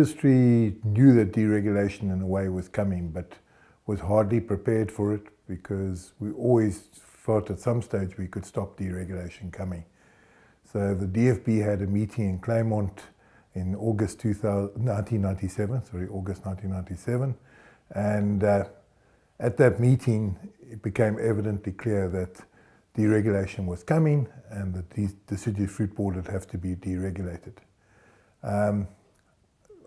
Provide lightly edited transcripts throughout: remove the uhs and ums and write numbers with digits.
industry knew that deregulation in a way was coming, but was hardly prepared for it because we always felt at some stage we could stop deregulation coming. So the DFB had a meeting in Claremont in August 1997, and at that meeting it became evidently clear that deregulation was coming and that the deciduous fruit board would have to be deregulated.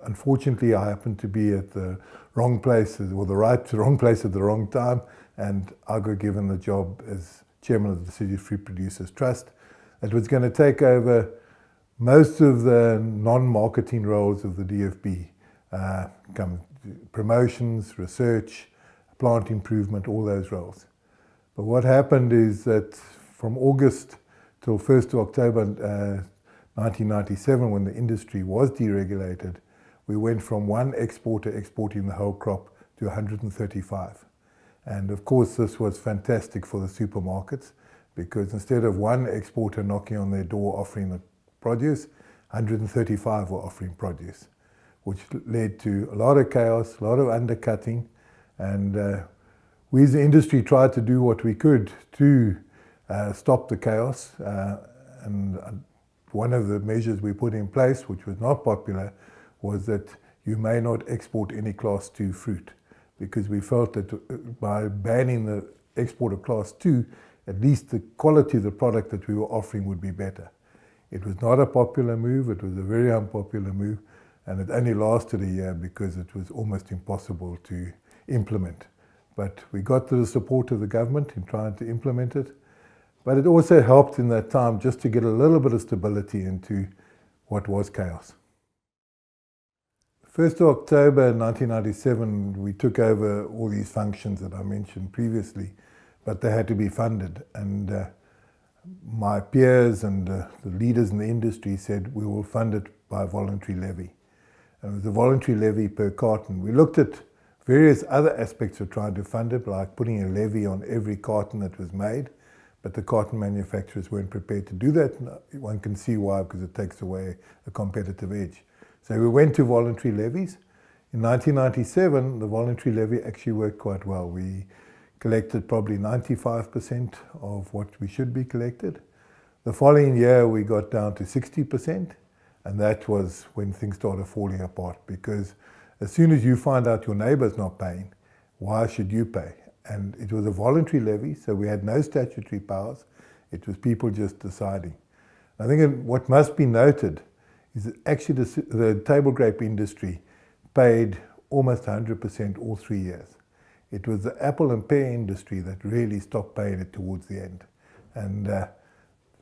Unfortunately, I happened to be at the wrong place, or the wrong place at the wrong time, and I got given the job as chairman of the Deciduous Fruit Producers Trust. It was going to take over most of the non-marketing roles of the DFB, promotions, research, plant improvement, all those roles. But what happened is that from August till 1st of October 1997, when the industry was deregulated, we went from one exporter exporting the whole crop to 135. And of course, this was fantastic for the supermarkets, because instead of one exporter knocking on their door offering the produce, 135 were offering produce, which led to a lot of chaos, a lot of undercutting, and we as the industry tried to do what we could to stop the chaos. And one of the measures we put in place, which was not popular, was that you may not export any Class 2 fruit, because we felt that by banning the export of Class 2, at least the quality of the product that we were offering would be better. It was not a popular move, it was a very unpopular move, and it only lasted a year because it was almost impossible to implement. But we got the support of the government in trying to implement it, but it also helped in that time just to get a little bit of stability into what was chaos. 1st of October 1997, we took over all these functions that I mentioned previously, but they had to be funded. And my peers and the leaders in the industry said, we will fund it by voluntary levy. And it was a voluntary levy per carton. We looked at various other aspects of trying to fund it, like putting a levy on every carton that was made, but the carton manufacturers weren't prepared to do that. One can see why, because it takes away a competitive edge. So we went to voluntary levies. In 1997, the voluntary levy actually worked quite well. We collected probably 95% of what we should be collected. The following year, we got down to 60%, and that was when things started falling apart, because as soon as you find out your neighbor's not paying, why should you pay? And it was a voluntary levy, so we had no statutory powers. It was people just deciding. I think what must be noted is that actually the table grape industry paid almost 100% all 3 years. It was the apple and pear industry that really stopped paying it towards the end. And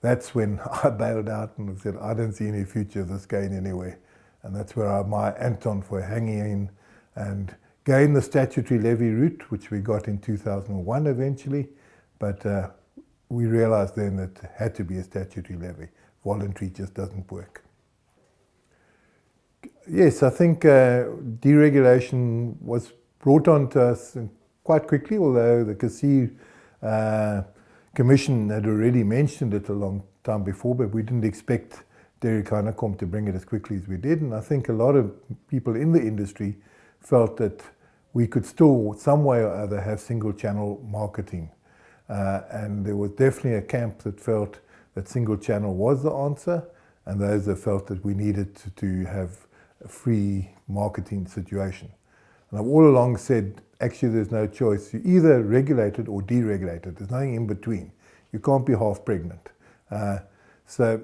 that's when I bailed out and said, I don't see any future of this going anywhere. And that's where I admire Anton for hanging in and going the statutory levy route, which we got in 2001 eventually. But we realized then that it had to be a statutory levy. Voluntary just doesn't work. Yes, I think deregulation was brought on to us quite quickly, although the Cassis Commission had already mentioned it a long time before, but we didn't expect Derek Hanekom to bring it as quickly as we did. And I think a lot of people in the industry felt that we could still, some way or other, have single channel marketing. And there was definitely a camp that felt that single channel was the answer, and those that felt that we needed to have a free marketing situation. And I've all along said, actually there's no choice. You either regulate it or deregulate it. There's nothing in between. You can't be half pregnant. So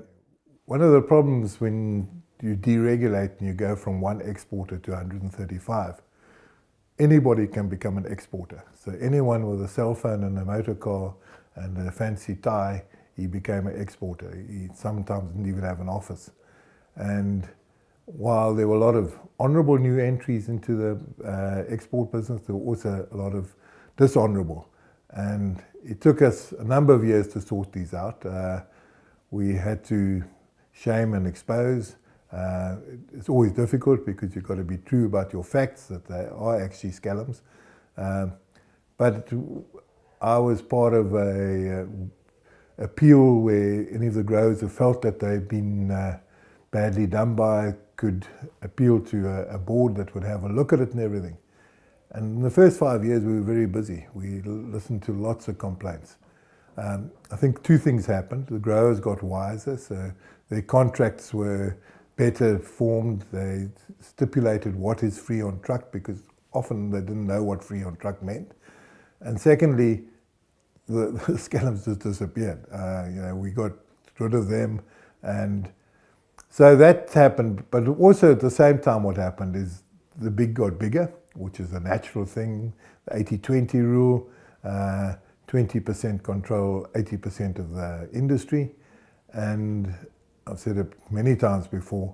one of the problems when you deregulate and you go from one exporter to 135, anybody can become an exporter. So anyone with a cell phone and a motor car and a fancy tie, he became an exporter. He sometimes didn't even have an office. And while there were a lot of honourable new entries into the export business, there were also a lot of dishonourable. And it took us a number of years to sort these out. We had to shame and expose. It's always difficult because you've got to be true about your facts, that they are actually skelms. But I was part of a appeal where any of the growers have felt that they've been badly done by could appeal to a board that would have a look at it and everything. And in the first 5 years, we were very busy. We listened to lots of complaints. I think two things happened. The growers got wiser, so their contracts were better formed. They stipulated what is free on truck, because often they didn't know what free on truck meant. And secondly, the skelms just disappeared. We got rid of them, and so that happened. But also at the same time, what happened is the big got bigger, which is a natural thing. The 80-20 rule, 20% control 80% of the industry. And I've said it many times before,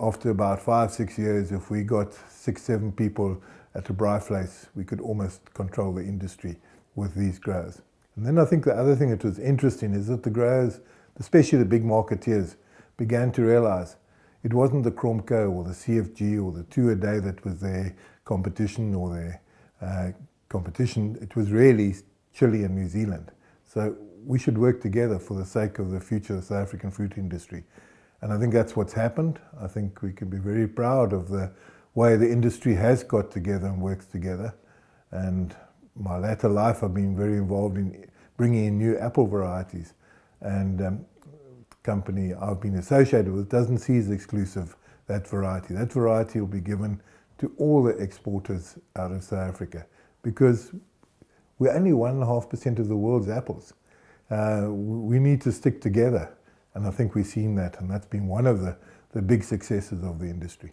after about 5-6 years, if we got 6-7 people at a braaivleis, we could almost control the industry with these growers. And then I think the other thing that was interesting is that the growers, especially the big marketeers, began to realize it wasn't the Kromko or the CFG or the 2 a day that was their competition or their competition. It was really Chile and New Zealand. So we should work together for the sake of the future of the South African fruit industry. And I think that's what's happened. I think we can be very proud of the way the industry has got together and works together. And my latter life, I've been very involved in bringing in new apple varieties. And the company I've been associated with doesn't see as exclusive that variety. That variety will be given to all the exporters out of South Africa, because we're only 1.5% of the world's apples. We need to stick together, and I think we've seen that, and that's been one of the big successes of the industry.